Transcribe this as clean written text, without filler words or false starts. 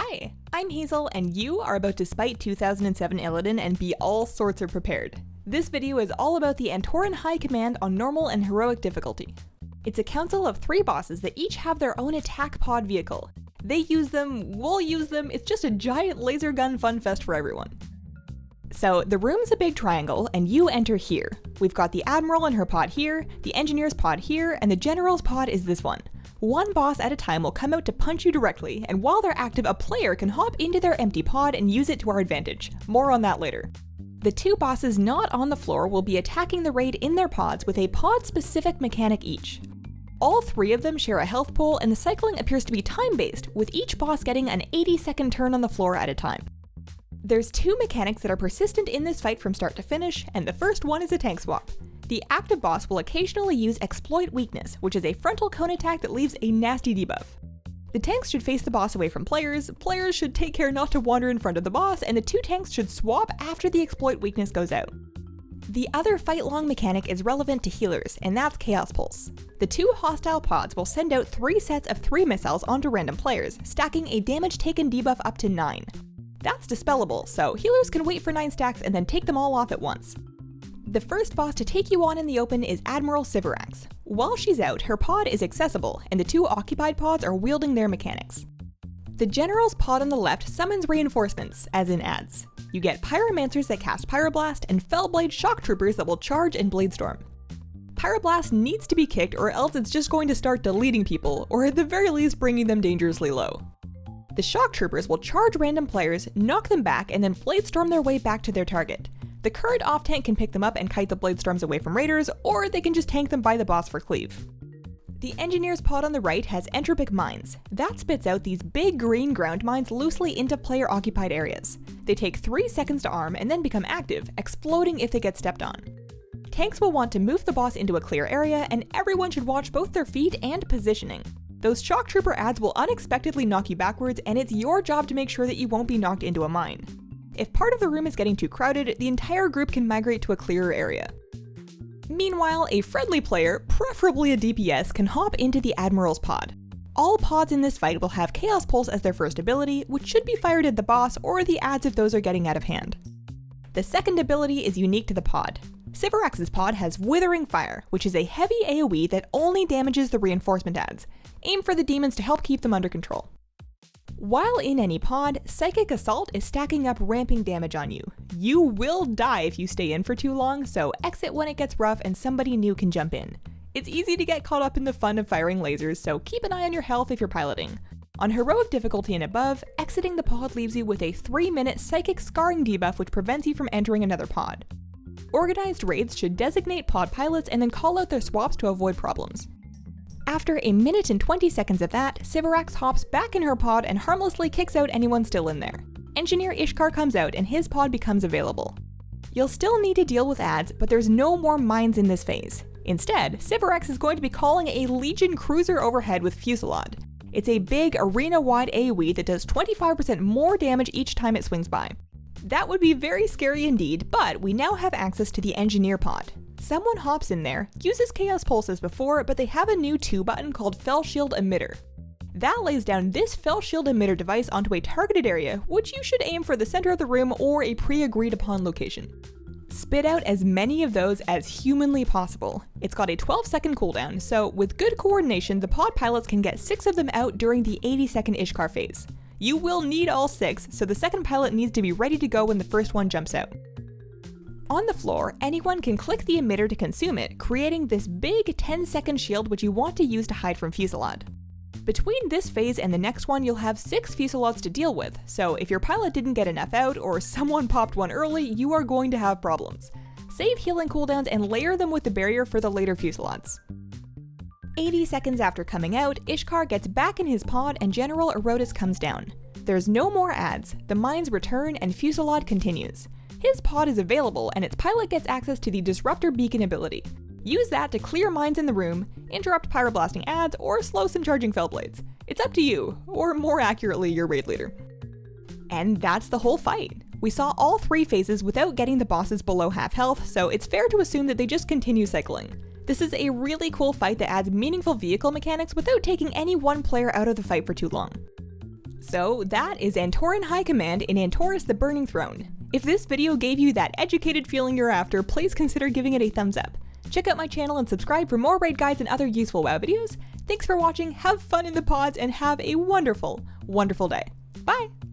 Hi, I'm Hazel, and you are about to spite 2007 Illidan and be all sorts of prepared. This video is all about the Antoran High Command on normal and heroic difficulty. It's a council of 3 bosses that each have their own attack pod vehicle. They use them, we'll use them, it's just a giant laser gun fun fest for everyone. So the room's a big triangle, and you enter here. We've got the Admiral and her pod here, the Engineer's pod here, and the General's pod is this one. One boss at a time will come out to punch you directly, and while they're active, a player can hop into their empty pod and use it to our advantage. More on that later. The 2 bosses not on the floor will be attacking the raid in their pods with a pod-specific mechanic each. All 3 of them share a health pool, and the cycling appears to be time-based, with each boss getting an 80-second turn on the floor at a time. There's 2 mechanics that are persistent in this fight from start to finish, and the first one is a tank swap. The active boss will occasionally use Exploit Weakness, which is a frontal cone attack that leaves a nasty debuff. The tanks should face the boss away from players should take care not to wander in front of the boss, and the 2 tanks should swap after the Exploit Weakness goes out. The other fight-long mechanic is relevant to healers, and that's Chaos Pulse. The 2 hostile pods will send out 3 sets of 3 missiles onto random players, stacking a damage taken debuff up to 9. That's dispellable, so healers can wait for 9 stacks and then take them all off at once. The first boss to take you on in the open is Admiral Sycorax. While she's out, her pod is accessible, and the 2 occupied pods are wielding their mechanics. The General's pod on the left summons reinforcements, as in adds. You get Pyromancers that cast Pyroblast, and Fellblade Shock Troopers that will charge and Bladestorm. Pyroblast needs to be kicked, or else it's just going to start deleting people, or at the very least bringing them dangerously low. The Shock Troopers will charge random players, knock them back, and then Bladestorm their way back to their target. The current off-tank can pick them up and kite the Bladestorms away from raiders, or they can just tank them by the boss for cleave. The Engineer's pod on the right has Entropic Mines. That spits out these big green ground mines loosely into player-occupied areas. They take 3 seconds to arm and then become active, exploding if they get stepped on. Tanks will want to move the boss into a clear area, and everyone should watch both their feet and positioning. Those Shock Trooper adds will unexpectedly knock you backwards, and it's your job to make sure that you won't be knocked into a mine. If part of the room is getting too crowded, the entire group can migrate to a clearer area. Meanwhile, a friendly player, preferably a DPS, can hop into the Admiral's pod. All pods in this fight will have Chaos Pulse as their first ability, which should be fired at the boss or the adds if those are getting out of hand. The second ability is unique to the pod. Sycorax's pod has Withering Fire, which is a heavy AoE that only damages the reinforcement adds. Aim for the demons to help keep them under control. While in any pod, Psychic Assault is stacking up ramping damage on you. You will die if you stay in for too long, so exit when it gets rough and somebody new can jump in. It's easy to get caught up in the fun of firing lasers, so keep an eye on your health if you're piloting. On heroic difficulty and above, exiting the pod leaves you with a 3-minute Psychic Scarring debuff which prevents you from entering another pod. Organized raids should designate pod pilots and then call out their swaps to avoid problems. After a minute and 20 seconds of that, Sycorax hops back in her pod and harmlessly kicks out anyone still in there. Engineer Ishkar comes out and his pod becomes available. You'll still need to deal with adds, but there's no more mines in this phase. Instead, Sycorax is going to be calling a Legion cruiser overhead with Fusillade. It's a big arena-wide AoE that does 25% more damage each time it swings by. That would be very scary indeed, but we now have access to the Engineer pod. Someone hops in there, uses Chaos Pulse as before, but they have a new 2 button called Fell Shield Emitter. That lays down this Fell Shield Emitter device onto a targeted area, which you should aim for the center of the room or a pre-agreed upon location. Spit out as many of those as humanly possible. It's got a 12-second cooldown, so with good coordination, the pod pilots can get 6 of them out during the 80-second Ishkar phase. You will need all 6, so the second pilot needs to be ready to go when the first one jumps out. On the floor, anyone can click the emitter to consume it, creating this big 10-second shield which you want to use to hide from Fusillade. Between this phase and the next one, you'll have 6 Fusillades to deal with, so if your pilot didn't get enough out or someone popped one early, you are going to have problems. Save healing cooldowns and layer them with the barrier for the later Fusillades. 80 seconds after coming out, Ishkar gets back in his pod and General Erotus comes down. There's no more adds, the mines return, and Fusillade continues. His pod is available, and its pilot gets access to the Disruptor Beacon ability. Use that to clear mines in the room, interrupt pyroblasting adds, or slow some charging Fellblades. It's up to you, or more accurately, your raid leader. And that's the whole fight. We saw all 3 phases without getting the bosses below half health, so it's fair to assume that they just continue cycling. This is a really cool fight that adds meaningful vehicle mechanics without taking any one player out of the fight for too long. So that is Antoran High Command in Antorus the Burning Throne. If this video gave you that educated feeling you're after, please consider giving it a thumbs up. Check out my channel and subscribe for more raid guides and other useful WoW videos. Thanks for watching, have fun in the pods, and have a wonderful, wonderful day. Bye!